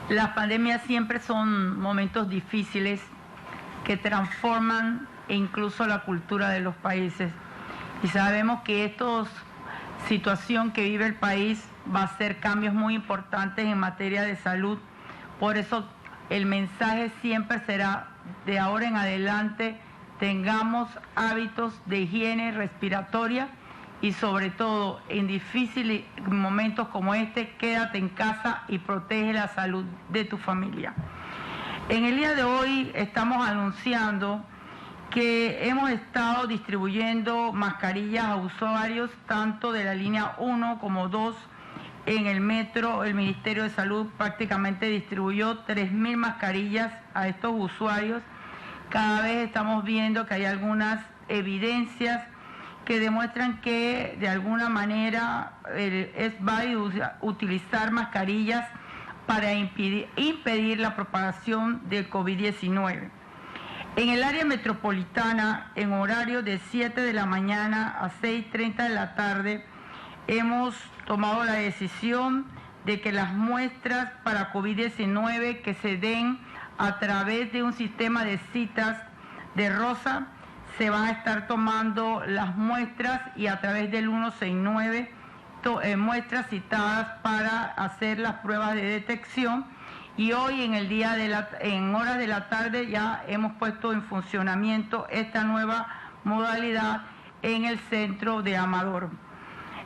Las pandemias siempre son momentos difíciles que transforman incluso la cultura de los países. Y sabemos que esta situación que vive el país va a hacer cambios muy importantes en materia de salud. Por eso el mensaje siempre será, de ahora en adelante, tengamos hábitos de higiene respiratoria y sobre todo en difíciles momentos como este, quédate en casa y protege la salud de tu familia. En el día de hoy estamos anunciando que hemos estado distribuyendo mascarillas a usuarios tanto de la línea 1 como 2 en el metro. El Ministerio de Salud prácticamente distribuyó 3.000 mascarillas a estos usuarios. Cada vez estamos viendo que hay algunas evidencias que demuestran que de alguna manera es válido utilizar mascarillas para impedir la propagación del COVID-19. En el área metropolitana, en horario de 7 de la mañana a 6:30 de la tarde, hemos tomado la decisión de que las muestras para COVID-19 que se den a través de un sistema de citas de Rosa, se van a estar tomando las muestras y a través del 169 muestras citadas para hacer las pruebas de detección. Y hoy en horas de la tarde ya hemos puesto en funcionamiento esta nueva modalidad en el centro de Amador.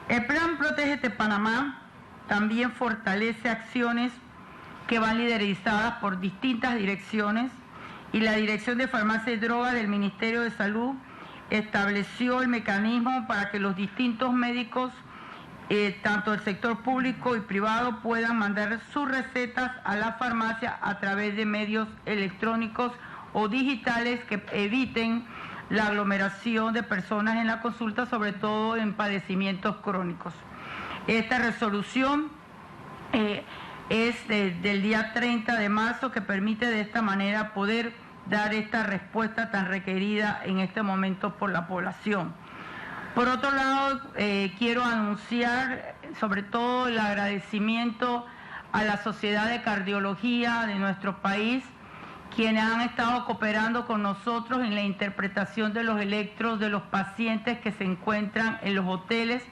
El plan Protégete Panamá también fortalece acciones que van liderizadas por distintas direcciones, y la Dirección de Farmacia y Drogas del Ministerio de Salud estableció el mecanismo para que los distintos médicos, tanto del sector público y privado, puedan mandar sus recetas a la farmacia a través de medios electrónicos o digitales que eviten la aglomeración de personas en la consulta, sobre todo en padecimientos crónicos. Esta resolución es del día 30 de marzo, que permite de esta manera poder dar esta respuesta tan requerida en este momento por la población. Por otro lado, quiero anunciar sobre todo el agradecimiento a la Sociedad de Cardiología de nuestro país, quienes han estado cooperando con nosotros en la interpretación de los electros de los pacientes que se encuentran en los hoteles.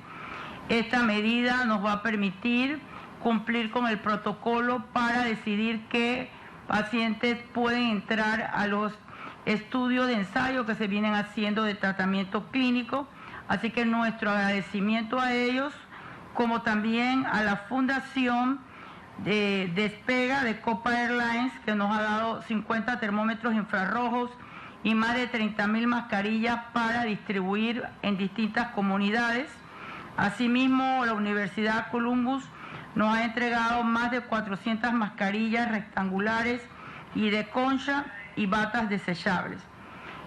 Esta medida nos va a permitir cumplir con el protocolo para decidir qué pacientes pueden entrar a los estudios de ensayo que se vienen haciendo de tratamiento clínico. Así que nuestro agradecimiento a ellos, como también a la Fundación de Despega de Copa Airlines, que nos ha dado 50 termómetros infrarrojos y más de 30.000 mascarillas para distribuir en distintas comunidades. Asimismo, la Universidad Columbus nos ha entregado más de 400 mascarillas rectangulares y de concha y batas desechables.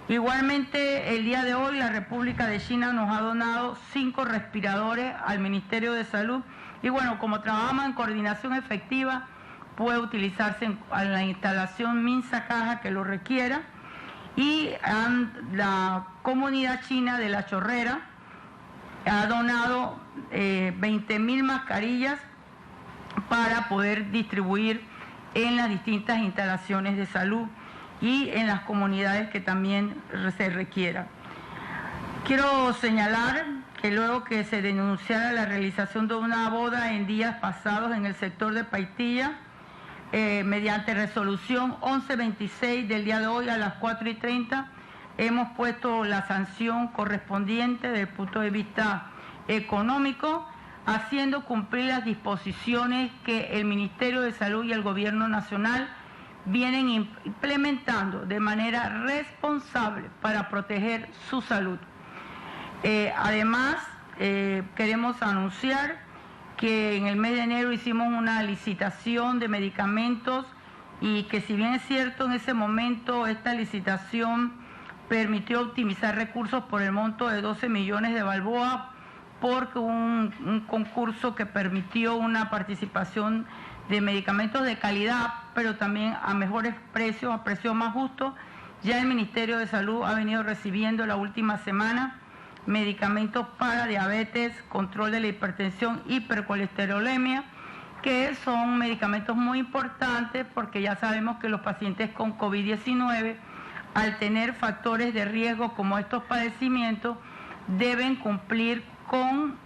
Igualmente, el día de hoy la República de China nos ha donado 5 respiradores al Ministerio de Salud. Y bueno, como trabajamos en coordinación efectiva, puede utilizarse en la instalación Minsa Caja que lo requiera. Y la comunidad china de La Chorrera ha donado 20.000 mascarillas para poder distribuir en las distintas instalaciones de salud y en las comunidades que también se requiera. Quiero señalar que luego que se denunciara la realización de una boda en días pasados en el sector de Paitilla, mediante resolución 1126 del día de hoy a las 4:30, hemos puesto la sanción correspondiente desde el punto de vista económico, haciendo cumplir las disposiciones que el Ministerio de Salud y el Gobierno Nacional vienen implementando de manera responsable para proteger su salud. Además, queremos anunciar que en el mes de enero hicimos una licitación de medicamentos y que, si bien es cierto, en ese momento esta licitación permitió optimizar recursos por el monto de 12 millones de balboas, porque hubo un concurso que permitió una participación de medicamentos de calidad, pero también a mejores precios, a precios más justos. Ya el Ministerio de Salud ha venido recibiendo la última semana medicamentos para diabetes, control de la hipertensión, hipercolesterolemia, que son medicamentos muy importantes porque ya sabemos que los pacientes con COVID-19, al tener factores de riesgo como estos padecimientos, deben cumplir con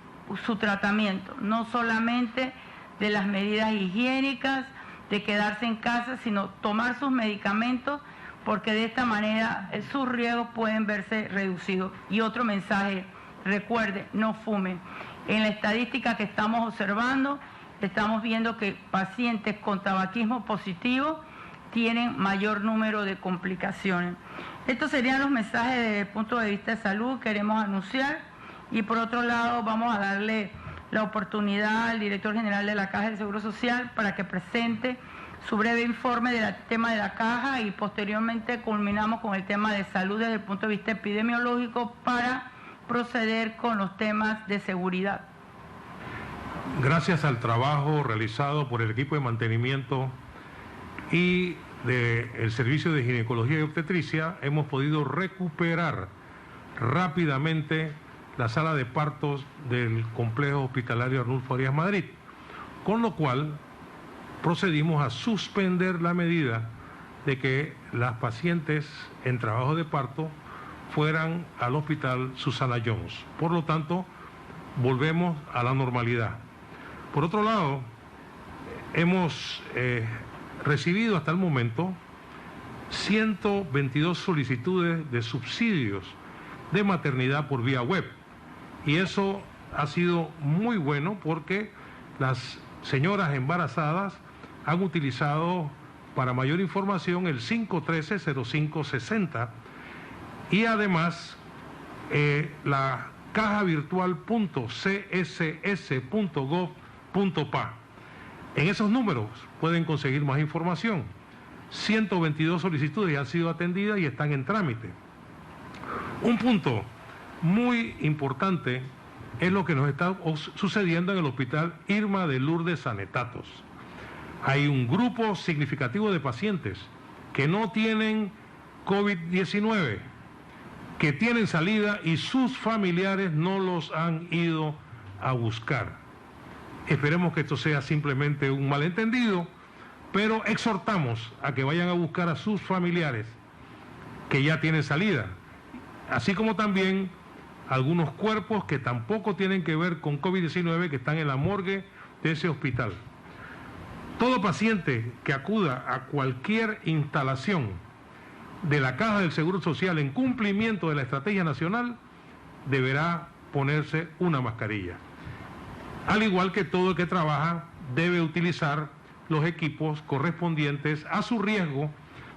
su tratamiento, no solamente de las medidas higiénicas, de quedarse en casa, sino tomar sus medicamentos, porque de esta manera sus riesgos pueden verse reducidos. Y otro mensaje, recuerde, no fumen. En la estadística que estamos observando, estamos viendo que pacientes con tabaquismo positivo tienen mayor número de complicaciones. Estos serían los mensajes desde el punto de vista de salud que queremos anunciar, y por otro lado vamos a darle la oportunidad al director general de la Caja del Seguro Social para que presente su breve informe del tema de la Caja, y posteriormente culminamos con el tema de salud desde el punto de vista epidemiológico para proceder con los temas de seguridad. Gracias al trabajo realizado por el equipo de mantenimiento y del Servicio de Ginecología y Obstetricia, hemos podido recuperar rápidamente la sala de partos del complejo hospitalario Arnulfo Arias Madrid, con lo cual procedimos a suspender la medida de que las pacientes en trabajo de parto fueran al hospital Susana Jones. Por lo tanto, volvemos a la normalidad. Por otro lado, hemos recibido hasta el momento 122 solicitudes de subsidios de maternidad por vía web. Y eso ha sido muy bueno porque las señoras embarazadas han utilizado para mayor información el 513-0560 y además la cajavirtual.css.gov.pa. En esos números pueden conseguir más información. 122 solicitudes ya han sido atendidas y están en trámite. Un punto muy importante es lo que nos está sucediendo en el Hospital Irma de Lourdes Sanetatos. Hay un grupo significativo de pacientes que no tienen COVID-19, que tienen salida y sus familiares no los han ido a buscar. Esperemos que esto sea simplemente un malentendido, pero exhortamos a que vayan a buscar a sus familiares que ya tienen salida, así como también algunos cuerpos que tampoco tienen que ver con COVID-19 que están en la morgue de ese hospital. Todo paciente que acuda a cualquier instalación de la Caja del Seguro Social en cumplimiento de la Estrategia Nacional deberá ponerse una mascarilla. Al igual que todo el que trabaja debe utilizar los equipos correspondientes a su riesgo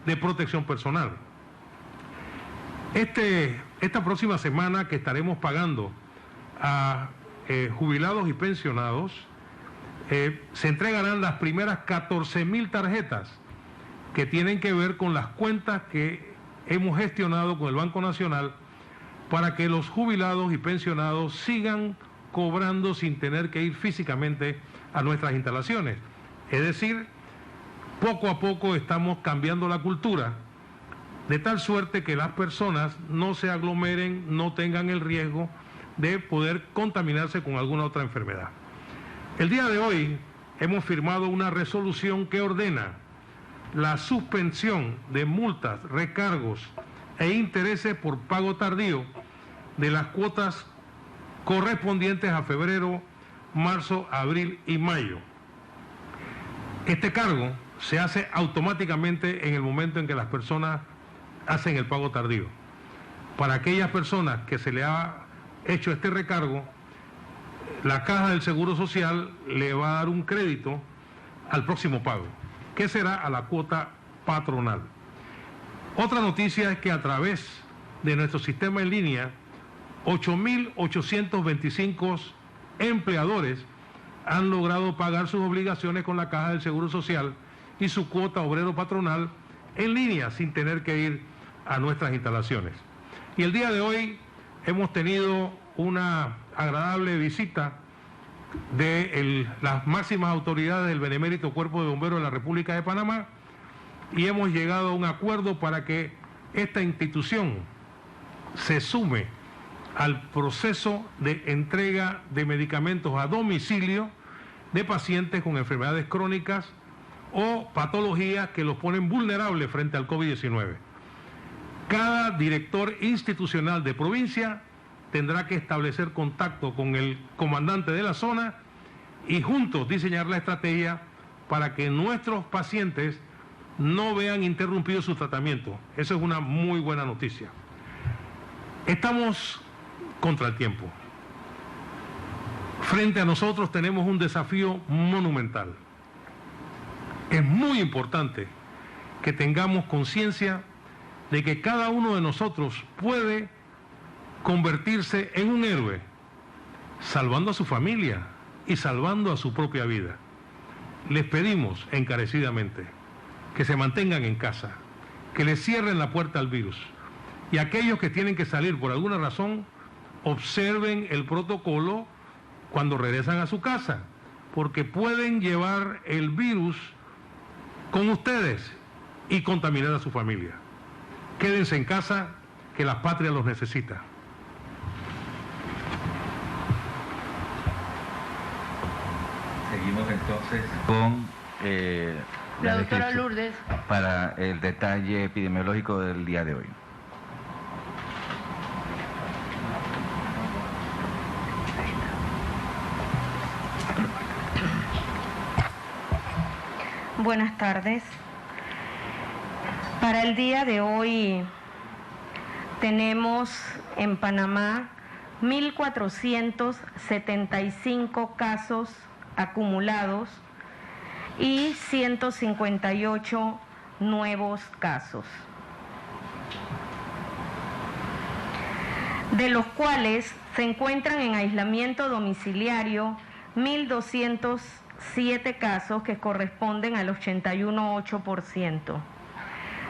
de protección personal. Esta próxima semana que estaremos pagando a jubilados y pensionados, se entregarán las primeras 14.000 tarjetas que tienen que ver con las cuentas que hemos gestionado con el Banco Nacional para que los jubilados y pensionados sigan cobrando sin tener que ir físicamente a nuestras instalaciones. Es decir, poco a poco estamos cambiando la cultura de tal suerte que las personas no se aglomeren, no tengan el riesgo de poder contaminarse con alguna otra enfermedad. El día de hoy hemos firmado una resolución que ordena la suspensión de multas, recargos e intereses por pago tardío de las cuotas correspondientes a febrero, marzo, abril y mayo. Este cargo se hace automáticamente en el momento en que las personas hacen el pago tardío. Para aquellas personas que se le ha hecho este recargo, la Caja del Seguro Social le va a dar un crédito al próximo pago, que será a la cuota patronal. Otra noticia es que a través de nuestro sistema en línea, 8.825 empleadores han logrado pagar sus obligaciones con la Caja del Seguro Social y su cuota obrero patronal en línea sin tener que ir a nuestras instalaciones. Y el día de hoy hemos tenido una agradable visita de las máximas autoridades del Benemérito Cuerpo de Bomberos de la República de Panamá y hemos llegado a un acuerdo para que esta institución se sume al proceso de entrega de medicamentos a domicilio de pacientes con enfermedades crónicas o patologías que los ponen vulnerables frente al COVID-19. Cada director institucional de provincia tendrá que establecer contacto con el comandante de la zona y juntos diseñar la estrategia para que nuestros pacientes no vean interrumpido su tratamiento. Eso es una muy buena noticia. Estamos contra el tiempo. Frente a nosotros tenemos un desafío monumental. Es muy importante que tengamos conciencia de que cada uno de nosotros puede convertirse en un héroe, salvando a su familia y salvando a su propia vida. Les pedimos encarecidamente que se mantengan en casa, que les cierren la puerta al virus, y aquellos que tienen que salir por alguna razón, observen el protocolo cuando regresan a su casa, porque pueden llevar el virus con ustedes y contaminar a su familia. Quédense en casa, que la patria los necesita. Seguimos entonces con la doctora Lourdes para el detalle epidemiológico del día de hoy. Buenas tardes. Para el día de hoy tenemos en Panamá 1.475 casos acumulados y 158 nuevos casos, de los cuales se encuentran en aislamiento domiciliario 1.207 casos, que corresponden al 81,8%.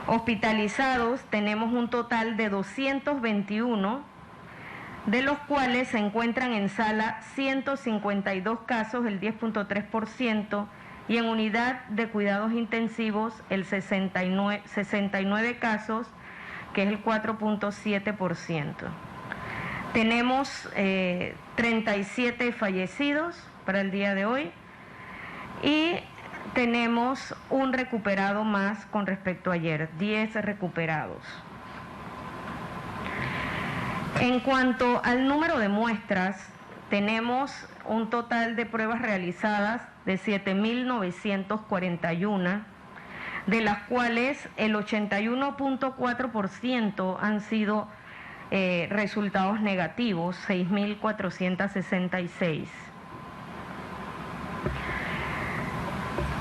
Hospitalizados tenemos un total de 221, de los cuales se encuentran en sala 152 casos, el 10,3%, y en unidad de cuidados intensivos el 69 casos, que es el 4,7%. Tenemos 37 fallecidos para el día de hoy y tenemos un recuperado más con respecto a ayer, 10 recuperados. En cuanto al número de muestras, tenemos un total de pruebas realizadas de 7.941, de las cuales el 81,4% han sido resultados negativos, 6.466.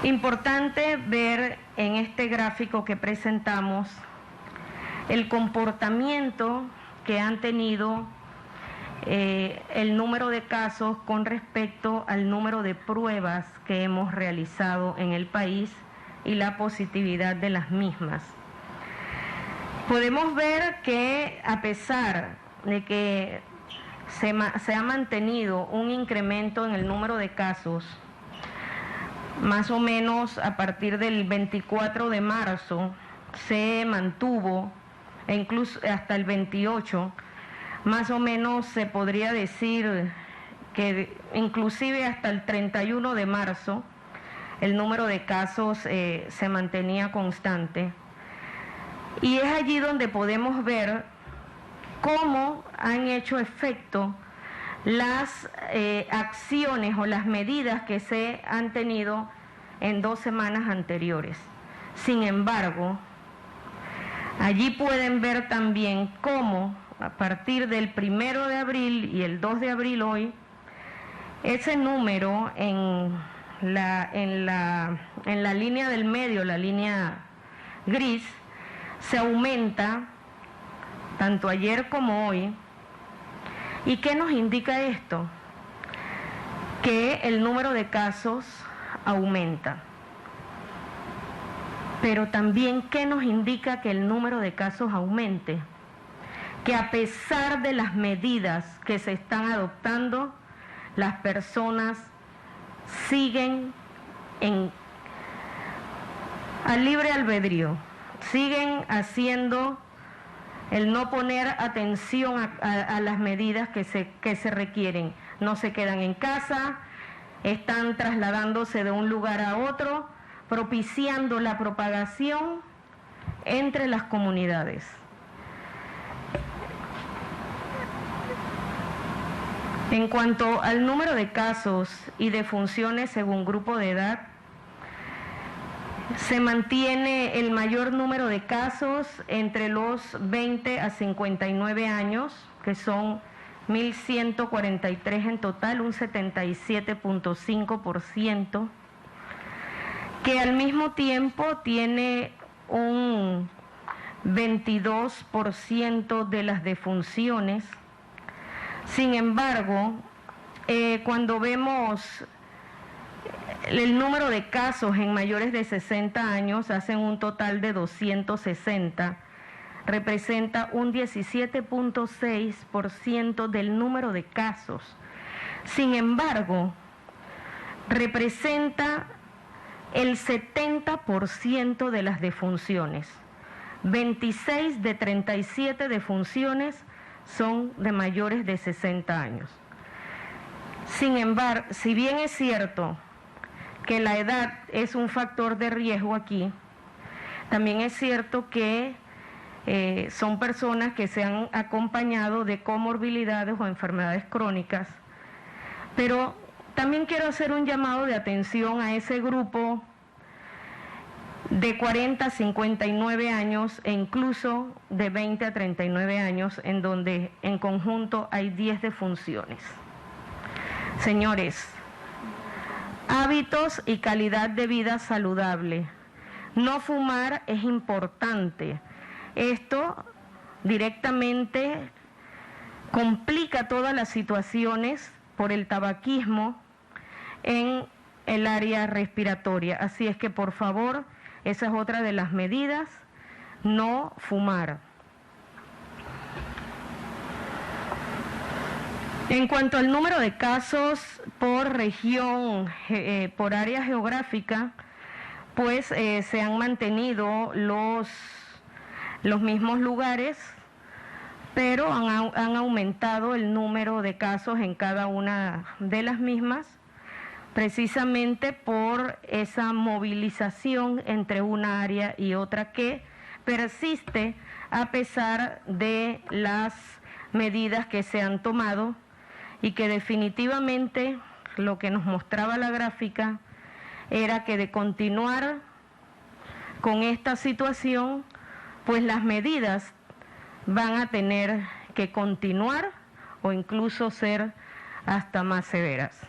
Importante ver en este gráfico que presentamos el comportamiento que han tenido el número de casos con respecto al número de pruebas que hemos realizado en el país y la positividad de las mismas. Podemos ver que a pesar de que se ha mantenido un incremento en el número de casos, más o menos a partir del 24 de marzo se mantuvo, e incluso hasta el 28, más o menos se podría decir que inclusive hasta el 31 de marzo el número de casos se mantenía constante. Y es allí donde podemos ver cómo han hecho efecto las acciones o las medidas que se han tenido en 2 semanas anteriores. Sin embargo, allí pueden ver también cómo a partir del 1 de abril y el 2 de abril hoy, ese número en la línea del medio, la línea gris, se aumenta tanto ayer como hoy. ¿Y qué nos indica esto? Que el número de casos aumenta. Pero también, ¿qué nos indica que el número de casos aumente? Que a pesar de las medidas que se están adoptando, las personas siguen al libre albedrío, siguen haciendo el no poner atención a las medidas que se requieren. No se quedan en casa, están trasladándose de un lugar a otro, propiciando la propagación entre las comunidades. En cuanto al número de casos y defunciones según grupo de edad, se mantiene el mayor número de casos entre los 20 a 59 años, que son 1.143 en total, un 77.5%, que al mismo tiempo tiene un 22% de las defunciones. Sin embargo, cuando vemos el número de casos en mayores de 60 años, hacen un total de 260, representa un 17.6% del número de casos. Sin embargo, representa el 70% de las defunciones. 26 de 37 defunciones son de mayores de 60 años. Sin embargo, si bien es cierto que la edad es un factor de riesgo aquí, también es cierto que son personas que se han acompañado de comorbilidades o enfermedades crónicas, pero también quiero hacer un llamado de atención a ese grupo de 40 a 59 años e incluso de 20 a 39 años, en donde en conjunto hay 10 defunciones. Señores, hábitos y calidad de vida saludable. No fumar es importante. Esto directamente complica todas las situaciones por el tabaquismo en el área respiratoria. Así es que, por favor, esa es otra de las medidas, no fumar. En cuanto al número de casos por región, por área geográfica, pues se han mantenido los mismos lugares, pero han aumentado el número de casos en cada una de las mismas, precisamente por esa movilización entre una área y otra que persiste a pesar de las medidas que se han tomado, y que definitivamente lo que nos mostraba la gráfica era que de continuar con esta situación, pues las medidas van a tener que continuar o incluso ser hasta más severas.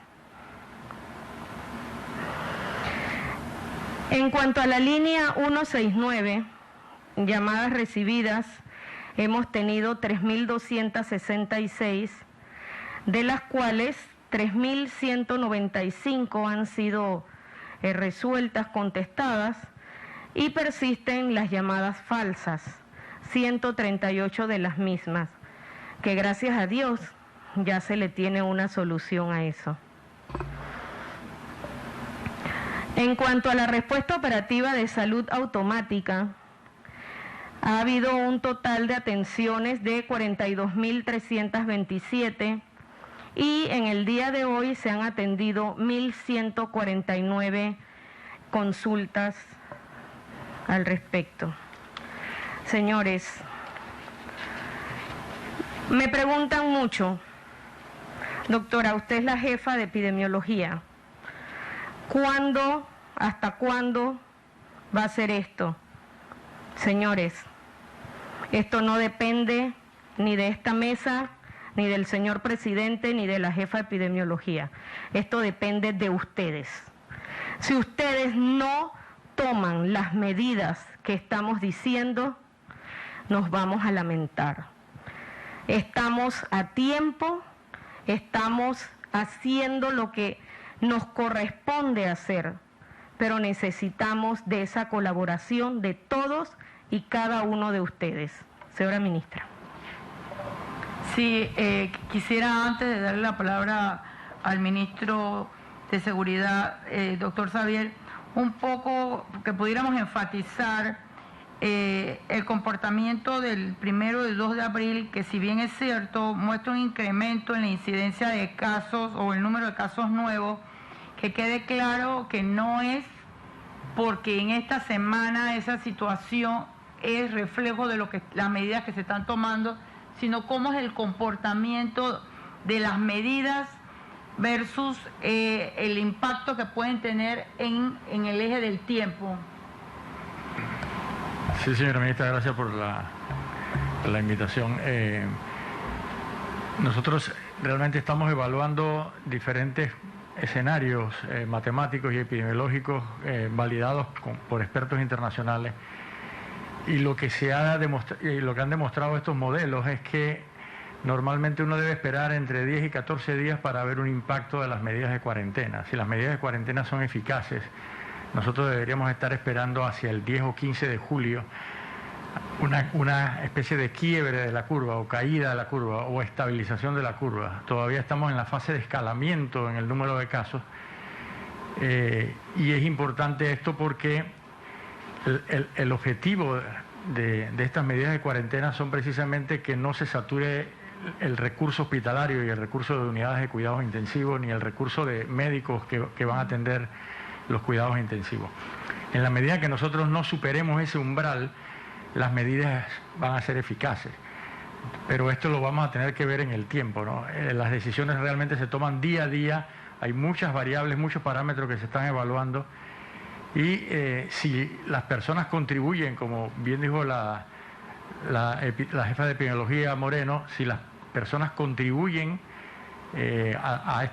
En cuanto a la línea 169, llamadas recibidas, hemos tenido 3.266, de las cuales 3.195 han sido resueltas, contestadas, y persisten las llamadas falsas, 138 de las mismas, que gracias a Dios ya se le tiene una solución a eso. En cuanto a la respuesta operativa de salud automática, ha habido un total de atenciones de 42.327 y en el día de hoy se han atendido 1.149 consultas al respecto. Señores, me preguntan mucho, doctora, usted es la jefa de epidemiología, ¿cuándo, hasta cuándo va a ser esto? Señores, esto no depende ni de esta mesa, ni del señor presidente, ni de la jefa de epidemiología. Esto depende de ustedes. Si ustedes no toman las medidas que estamos diciendo, nos vamos a lamentar. Estamos a tiempo, estamos haciendo lo que nos corresponde hacer, pero necesitamos de esa colaboración de todos y cada uno de ustedes. Señora ministra. Sí, quisiera antes de darle la palabra al ministro de Seguridad, doctor Xavier, un poco que pudiéramos enfatizar el comportamiento del 1 y 2 de abril, que si bien es cierto, muestra un incremento en la incidencia de casos o el número de casos nuevos, Que quede claro que no es porque en esta semana esa situación es reflejo de lo que las medidas que se están tomando, sino cómo es el comportamiento de las medidas versus el impacto que pueden tener en el eje del tiempo. Sí, señora ministra, gracias por la invitación. Nosotros realmente estamos evaluando diferentes escenarios matemáticos y epidemiológicos validados por expertos internacionales, y lo que han demostrado estos modelos es que normalmente uno debe esperar entre 10 y 14 días para ver un impacto de las medidas de cuarentena. Si las medidas de cuarentena son eficaces, nosotros deberíamos estar esperando hacia el 10 o 15 de julio una especie de quiebre de la curva o caída de la curva o estabilización de la curva. Todavía estamos en la fase de escalamiento en el número de casos, y es importante esto porque el objetivo de estas medidas de cuarentena son precisamente que no se sature el recurso hospitalario y el recurso de unidades de cuidados intensivos, ni el recurso de médicos que van a atender los cuidados intensivos. En la medida que nosotros no superemos ese umbral, las medidas van a ser eficaces. Pero esto lo vamos a tener que ver en el tiempo, ¿no? Las decisiones realmente se toman día a día, hay muchas variables, muchos parámetros que se están evaluando, y si las personas contribuyen, como bien dijo la jefa de epidemiología Moreno, si las personas contribuyen a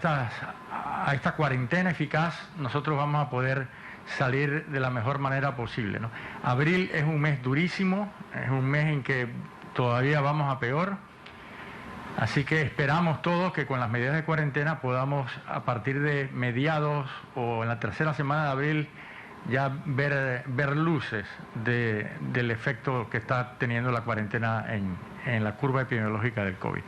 esta cuarentena eficaz, nosotros vamos a poder salir de la mejor manera posible, ¿no? Abril es un mes durísimo, es un mes en que todavía vamos a peor, así que esperamos todos que con las medidas de cuarentena podamos, a partir de mediados o en la tercera semana de abril, ya ver luces del efecto que está teniendo la cuarentena en la curva epidemiológica del COVID.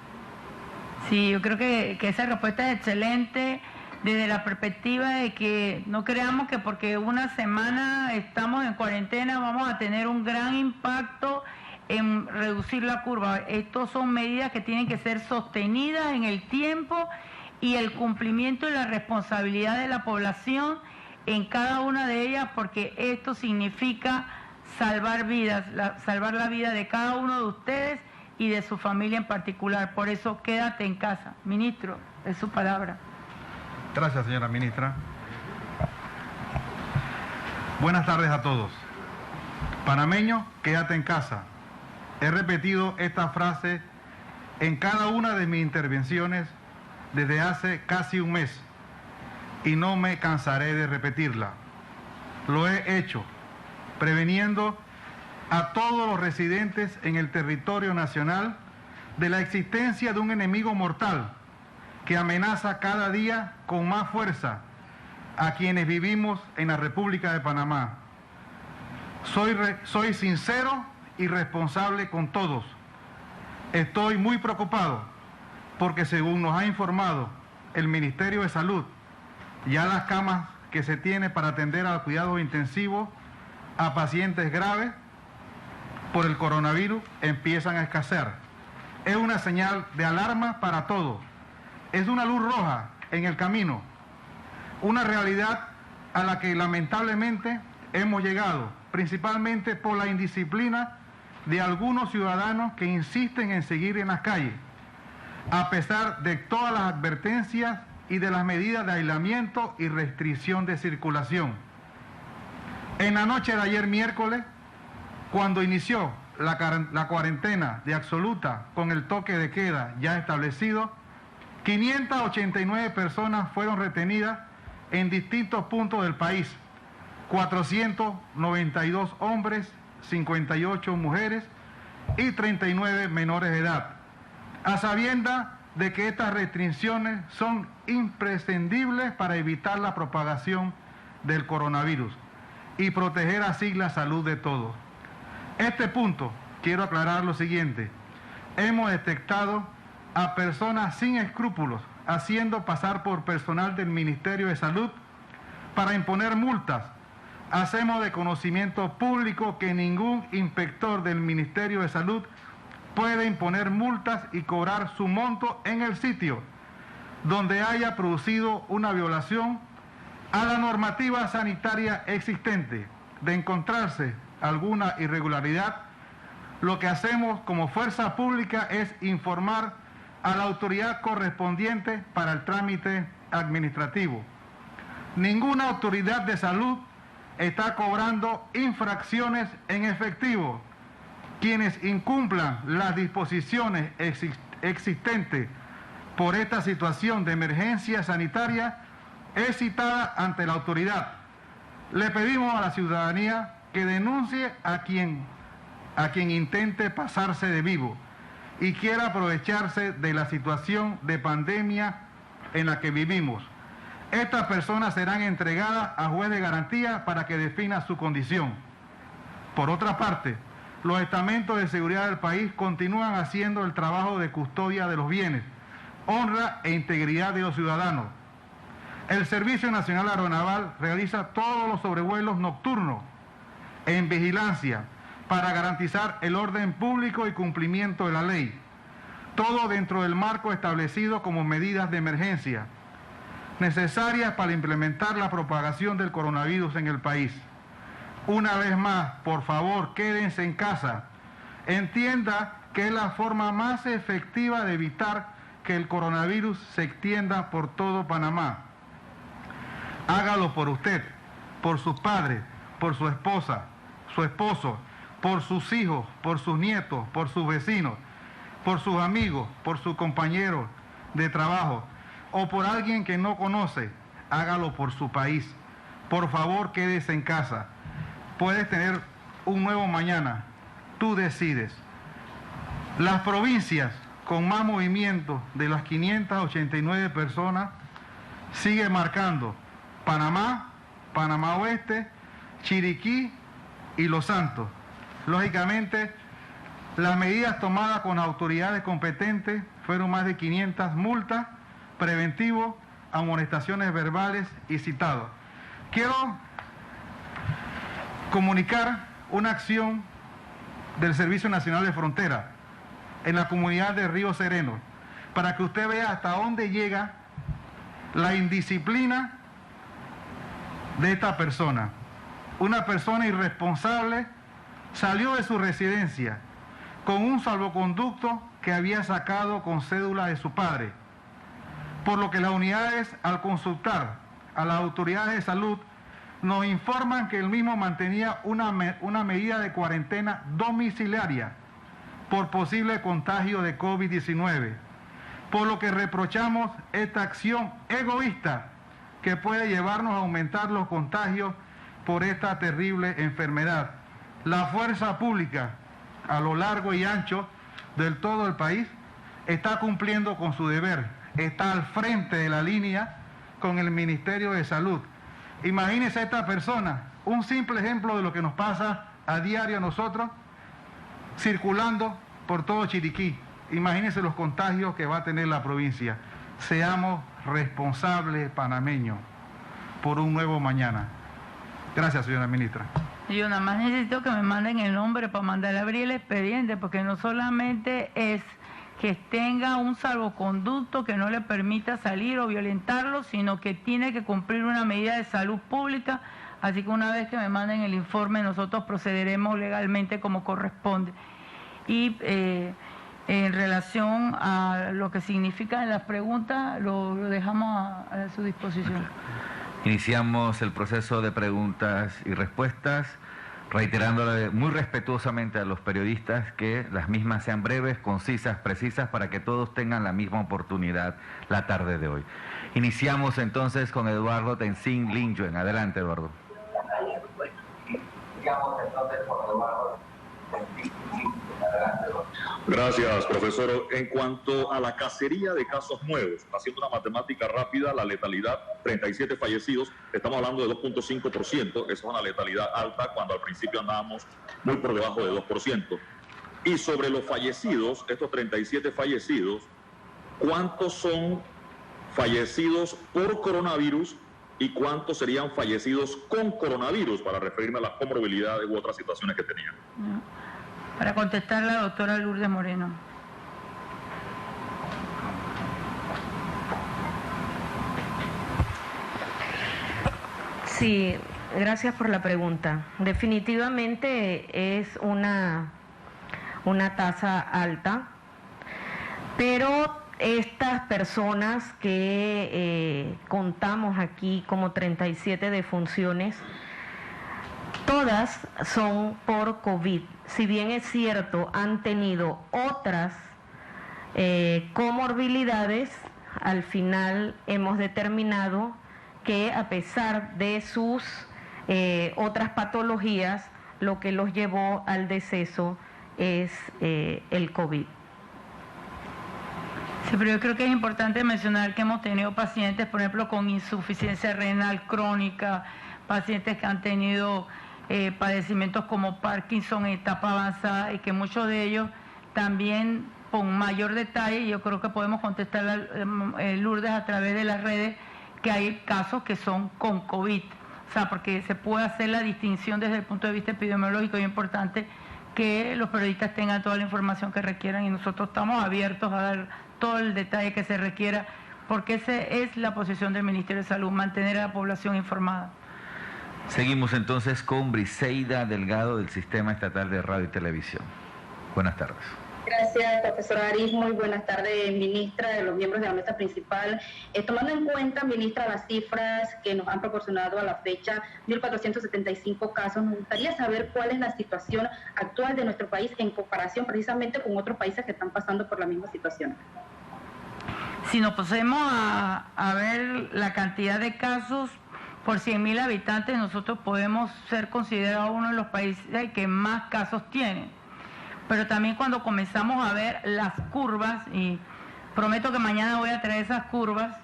Sí, yo creo que esa respuesta es excelente desde la perspectiva de que no creamos que porque una semana estamos en cuarentena vamos a tener un gran impacto en reducir la curva. Estos son medidas que tienen que ser sostenidas en el tiempo, y el cumplimiento y la responsabilidad de la población en cada una de ellas, porque esto significa salvar vidas, salvar la vida de cada uno de ustedes y de su familia en particular. Por eso, quédate en casa. Ministro, es su palabra. Gracias, señora ministra. Buenas tardes a todos. Panameños, quédate en casa. He repetido esta frase en cada una de mis intervenciones desde hace casi un mes, y no me cansaré de repetirla. Lo he hecho, preveniendo a todos los residentes en el territorio nacional de la existencia de un enemigo mortal que amenaza cada día con más fuerza a quienes vivimos en la República de Panamá. Soy sincero y responsable con todos. Estoy muy preocupado porque, según nos ha informado el Ministerio de Salud, ya las camas que se tiene para atender al cuidado intensivo a pacientes graves por el coronavirus empiezan a escasear. Es una señal de alarma para todos. Es una luz roja en el camino, una realidad a la que lamentablemente hemos llegado, principalmente por la indisciplina de algunos ciudadanos que insisten en seguir en las calles, a pesar de todas las advertencias y de las medidas de aislamiento y restricción de circulación. En la noche de ayer miércoles, cuando inició la cuarentena de absoluta con el toque de queda ya establecido, 589 personas fueron retenidas en distintos puntos del país, 492 hombres, 58 mujeres y 39 menores de edad, a sabiendas de que estas restricciones son imprescindibles para evitar la propagación del coronavirus y proteger así la salud de todos. Este punto, quiero aclarar lo siguiente: hemos detectado a personas sin escrúpulos haciendo pasar por personal del Ministerio de Salud para imponer multas. Hacemos de conocimiento público que ningún inspector del Ministerio de Salud puede imponer multas y cobrar su monto en el sitio donde haya producido una violación a la normativa sanitaria existente. De encontrarse alguna irregularidad, lo que hacemos como fuerza pública es informar a la autoridad correspondiente para el trámite administrativo. Ninguna autoridad de salud está cobrando infracciones en efectivo. Quienes incumplan las disposiciones existentes por esta situación de emergencia sanitaria es citada ante la autoridad. Le pedimos a la ciudadanía que denuncie a quien intente pasarse de vivo y quiera aprovecharse de la situación de pandemia en la que vivimos. Estas personas serán entregadas a juez de garantía para que defina su condición. Por otra parte, los estamentos de seguridad del país continúan haciendo el trabajo de custodia de los bienes, honra e integridad de los ciudadanos. El Servicio Nacional Aeronaval realiza todos los sobrevuelos nocturnos en vigilancia para garantizar el orden público y cumplimiento de la ley. Todo dentro del marco establecido como medidas de emergencia necesarias para implementar la propagación del coronavirus en el país. Una vez más, por favor, quédense en casa. Entienda que es la forma más efectiva de evitar que el coronavirus se extienda por todo Panamá. Hágalo por usted, por sus padres, por su esposa, su esposo, por sus hijos, por sus nietos, por sus vecinos, por sus amigos, por sus compañeros de trabajo o por alguien que no conoce. Hágalo por su país. Por favor, quédese en casa. Puedes tener un nuevo mañana. Tú decides. Las provincias con más movimiento de las 589 personas sigue marcando Panamá, Panamá Oeste, Chiriquí y Los Santos. Lógicamente, las medidas tomadas con autoridades competentes fueron más de 500 multas, preventivos, amonestaciones verbales y citados. Quiero comunicar una acción del Servicio Nacional de Frontera en la comunidad de Río Sereno, para que usted vea hasta dónde llega la indisciplina de esta persona. Una persona irresponsable salió de su residencia con un salvoconducto que había sacado con cédula de su padre, por lo que las unidades, al consultar a las autoridades de salud, nos informan que el mismo mantenía una medida de cuarentena domiciliaria por posible contagio de COVID-19, por lo que reprochamos esta acción egoísta que puede llevarnos a aumentar los contagios por esta terrible enfermedad. La fuerza pública a lo largo y ancho del todo el país está cumpliendo con su deber, está al frente de la línea con el Ministerio de Salud. Imagínense a esta persona, un simple ejemplo de lo que nos pasa a diario a nosotros, circulando por todo Chiriquí. Imagínense los contagios que va a tener la provincia. Seamos responsables panameños por un nuevo mañana. Gracias, señora ministra. Yo nada más necesito que me manden el nombre para mandarle a abrir el expediente, porque no solamente es que tenga un salvoconducto que no le permita salir o violentarlo, sino que tiene que cumplir una medida de salud pública. Así que una vez que me manden el informe, nosotros procederemos legalmente como corresponde. Y en relación a lo que significan las preguntas, lo dejamos a su disposición. Iniciamos el proceso de preguntas y respuestas, reiterándole muy respetuosamente a los periodistas que las mismas sean breves, concisas, precisas, para que todos tengan la misma oportunidad la tarde de hoy. Iniciamos entonces con Eduardo Tenzin Linjuen. Adelante, Eduardo. Gracias, profesor. En cuanto a la cacería de casos nuevos, haciendo una matemática rápida, la letalidad, 37 fallecidos, estamos hablando de 2.5%, esa es una letalidad alta cuando al principio andábamos muy por debajo de 2%. Y sobre los fallecidos, estos 37 fallecidos, ¿cuántos son fallecidos por coronavirus y cuántos serían fallecidos con coronavirus, para referirme a las comorbilidades u otras situaciones que tenían? Para contestar la doctora Lourdes Moreno. Sí, gracias por la pregunta. Definitivamente es una tasa alta, pero estas personas que contamos aquí como 37 defunciones, todas son por COVID. Si bien es cierto, han tenido otras comorbilidades, al final hemos determinado que a pesar de sus otras patologías, lo que los llevó al deceso es el COVID. Sí, pero yo creo que es importante mencionar que hemos tenido pacientes, por ejemplo, con insuficiencia renal crónica, pacientes que han tenido padecimientos como Parkinson en etapa avanzada y que muchos de ellos también con mayor detalle, yo creo que podemos contestar a Lourdes a través de las redes, que hay casos que son con COVID, o sea, porque se puede hacer la distinción desde el punto de vista epidemiológico y es importante que los periodistas tengan toda la información que requieran y nosotros estamos abiertos a dar todo el detalle que se requiera, porque esa es la posición del Ministerio de Salud, mantener a la población informada. Seguimos entonces con Briseida Delgado del Sistema Estatal de Radio y Televisión. Buenas tardes. Gracias, profesora Ariz. Muy buenas tardes, ministra, de los miembros de la mesa principal. Tomando en cuenta, ministra, las cifras que nos han proporcionado a la fecha, 1.475 casos, nos gustaría saber cuál es la situación actual de nuestro país en comparación precisamente con otros países que están pasando por la misma situación. Si nos pusemos a ver la cantidad de casos por 100.000 habitantes, nosotros podemos ser considerados uno de los países que más casos tienen. Pero también cuando comenzamos a ver las curvas, y prometo que mañana voy a traer esas curvas,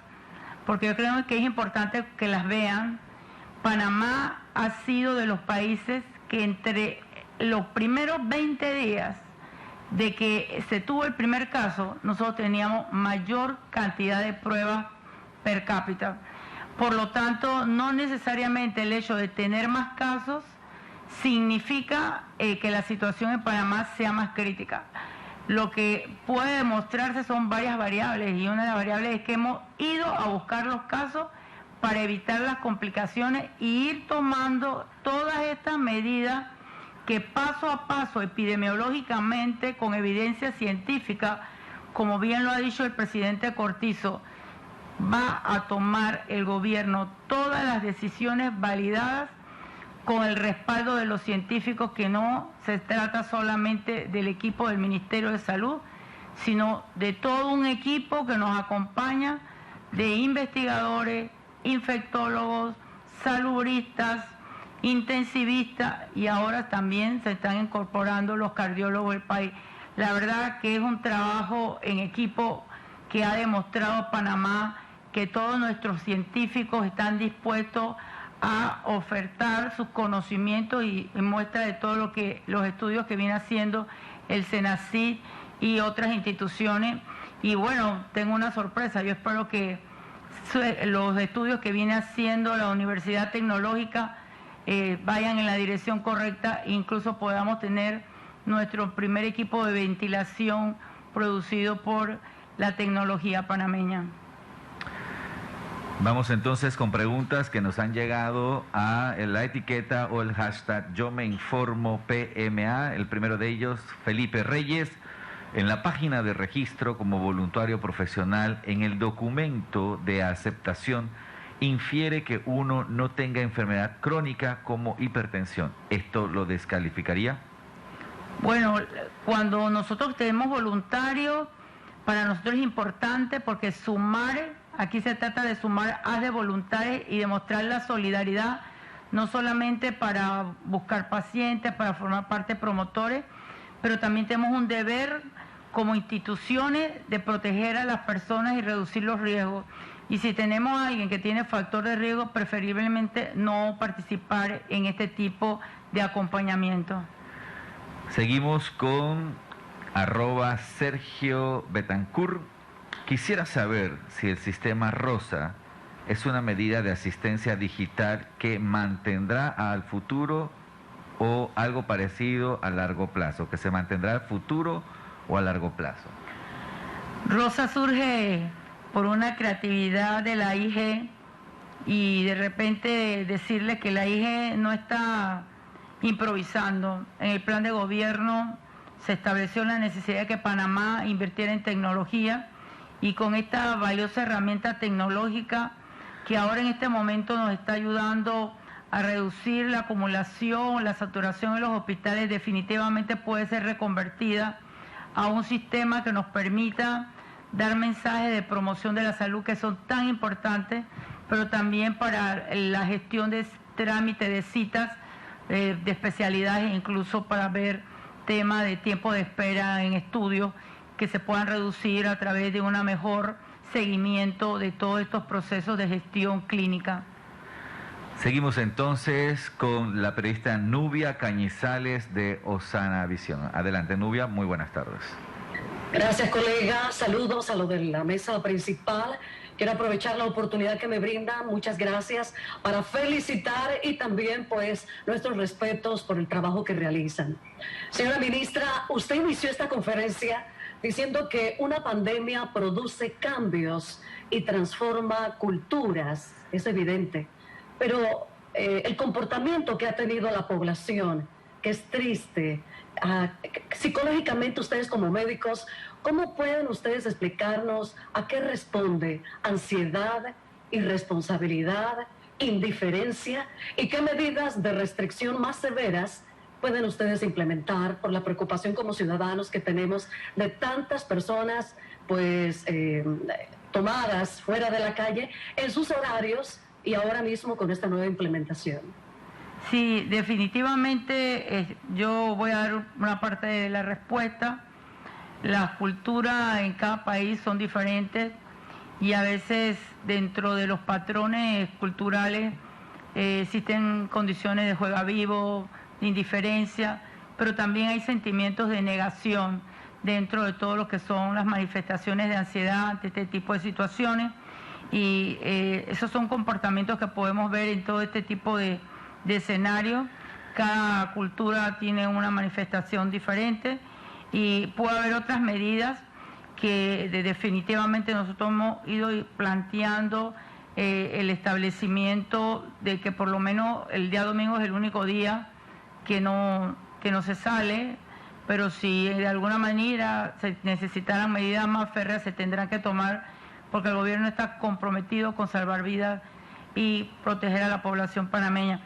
porque yo creo que es importante que las vean, Panamá ha sido de los países que entre los primeros 20 días de que se tuvo el primer caso, nosotros teníamos mayor cantidad de pruebas per cápita. Por lo tanto, no necesariamente el hecho de tener más casos significa que la situación en Panamá sea más crítica. Lo que puede demostrarse son varias variables y una de las variables es que hemos ido a buscar los casos para evitar las complicaciones y ir tomando todas estas medidas que paso a paso epidemiológicamente con evidencia científica, como bien lo ha dicho el presidente Cortizo, va a tomar el gobierno todas las decisiones validadas con el respaldo de los científicos, que no se trata solamente del equipo del Ministerio de Salud, sino de todo un equipo que nos acompaña de investigadores, infectólogos, salubristas, intensivistas y ahora también se están incorporando los cardiólogos del país. La verdad que es un trabajo en equipo que ha demostrado Panamá que todos nuestros científicos están dispuestos a ofertar sus conocimientos y muestra de todo lo que los estudios que viene haciendo el SENACID y otras instituciones. Y bueno, tengo una sorpresa, yo espero que los estudios que viene haciendo la Universidad Tecnológica vayan en la dirección correcta e incluso podamos tener nuestro primer equipo de ventilación producido por la tecnología panameña. Vamos entonces con preguntas que nos han llegado a la etiqueta o el hashtag Yo Me Informo PMA. El primero de ellos, Felipe Reyes. En la página de registro como voluntario profesional, en el documento de aceptación, infiere que uno no tenga enfermedad crónica como hipertensión. ¿Esto lo descalificaría? Bueno, cuando nosotros tenemos voluntarios, para nosotros es importante porque sumar, aquí se trata de sumar a de voluntarios y demostrar la solidaridad, no solamente para buscar pacientes, para formar parte de promotores, pero también tenemos un deber como instituciones de proteger a las personas y reducir los riesgos. Y si tenemos a alguien que tiene factor de riesgo, preferiblemente no participar en este tipo de acompañamiento. Seguimos con @Sergio Betancourt. Quisiera saber si el sistema ROSA es una medida de asistencia digital que mantendrá al futuro o algo parecido a largo plazo, que se mantendrá al futuro o a largo plazo. ROSA surge por una creatividad de la IG y de repente decirles que la IGE no está improvisando. En el plan de gobierno se estableció la necesidad de que Panamá invirtiera en tecnología, y con esta valiosa herramienta tecnológica que ahora en este momento nos está ayudando a reducir la acumulación, la saturación en los hospitales, definitivamente puede ser reconvertida a un sistema que nos permita dar mensajes de promoción de la salud que son tan importantes, pero también para la gestión de trámite de citas de especialidades, incluso para ver temas de tiempo de espera en estudios que se puedan reducir a través de un mejor seguimiento de todos estos procesos de gestión clínica. Seguimos entonces con la periodista Nubia Cañizales de Osana Visión. Adelante, Nubia, muy buenas tardes. Gracias, colega. Saludos a los de la mesa principal. Quiero aprovechar la oportunidad que me brindan, muchas gracias, para felicitar y también pues nuestros respetos por el trabajo que realizan. Señora ministra, usted inició esta conferencia diciendo que una pandemia produce cambios y transforma culturas, es evidente, pero el comportamiento que ha tenido la población, que es triste, psicológicamente ustedes como médicos, ¿cómo pueden ustedes explicarnos a qué responde ansiedad, irresponsabilidad, indiferencia y qué medidas de restricción más severas pueden ustedes implementar por la preocupación como ciudadanos que tenemos de tantas personas pues tomadas fuera de la calle en sus horarios y ahora mismo con esta nueva implementación? Sí, definitivamente yo voy a dar una parte de la respuesta. Las culturas en cada país son diferentes y a veces dentro de los patrones culturales existen condiciones de juega vivo, de indiferencia, pero también hay sentimientos de negación dentro de todo lo que son las manifestaciones de ansiedad ante este tipo de situaciones, y esos son comportamientos que podemos ver en todo este tipo de escenario. Cada cultura tiene una manifestación diferente y puede haber otras medidas que definitivamente nosotros hemos ido planteando, el establecimiento de que por lo menos el día domingo es el único día que no se sale, pero si de alguna manera se necesitaran medidas más férreas se tendrán que tomar, porque el gobierno está comprometido con salvar vidas y proteger a la población panameña.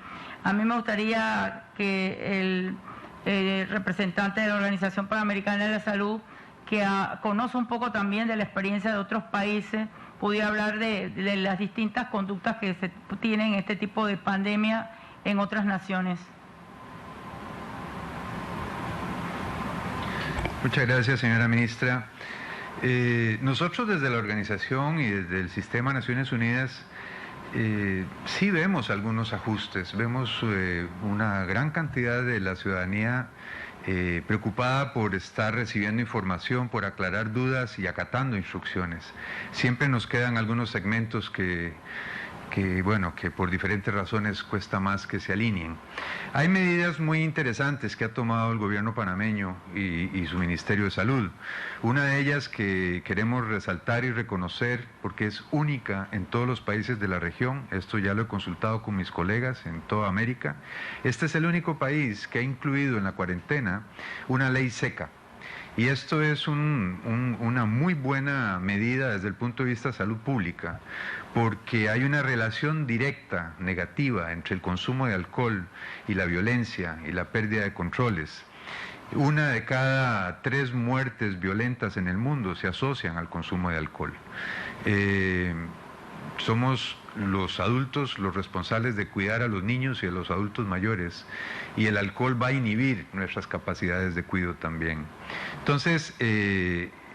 A mí me gustaría que el representante de la Organización Panamericana de la Salud, que conoce un poco también de la experiencia de otros países, pudiera hablar de las distintas conductas que se tienen en este tipo de pandemia en otras naciones. Muchas gracias, señora ministra. Nosotros desde la organización y desde el Sistema de Naciones Unidas sí vemos algunos ajustes, vemos una gran cantidad de la ciudadanía preocupada por estar recibiendo información, por aclarar dudas y acatando instrucciones. Siempre nos quedan algunos segmentos que por diferentes razones cuesta más que se alineen. Hay medidas muy interesantes que ha tomado el gobierno panameño y su Ministerio de Salud. Una de ellas que queremos resaltar y reconocer porque es única en todos los países de la región, esto ya lo he consultado con mis colegas en toda América, este es el único país que ha incluido en la cuarentena una ley seca. Y esto es una muy buena medida desde el punto de vista de salud pública, porque hay una relación directa, negativa, entre el consumo de alcohol y la violencia y la pérdida de controles. 1 de cada 3 muertes violentas en el mundo se asocian al consumo de alcohol. Somos los adultos los responsables de cuidar a los niños y a los adultos mayores, y el alcohol va a inhibir nuestras capacidades de cuidado también. Entonces,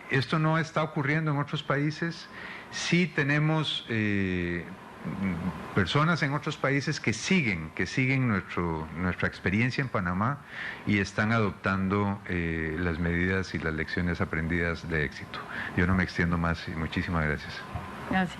esto no está ocurriendo en otros países. Sí tenemos personas en otros países que siguen nuestra experiencia en Panamá y están adoptando las medidas y las lecciones aprendidas de éxito. Yo no me extiendo más y muchísimas gracias. Gracias.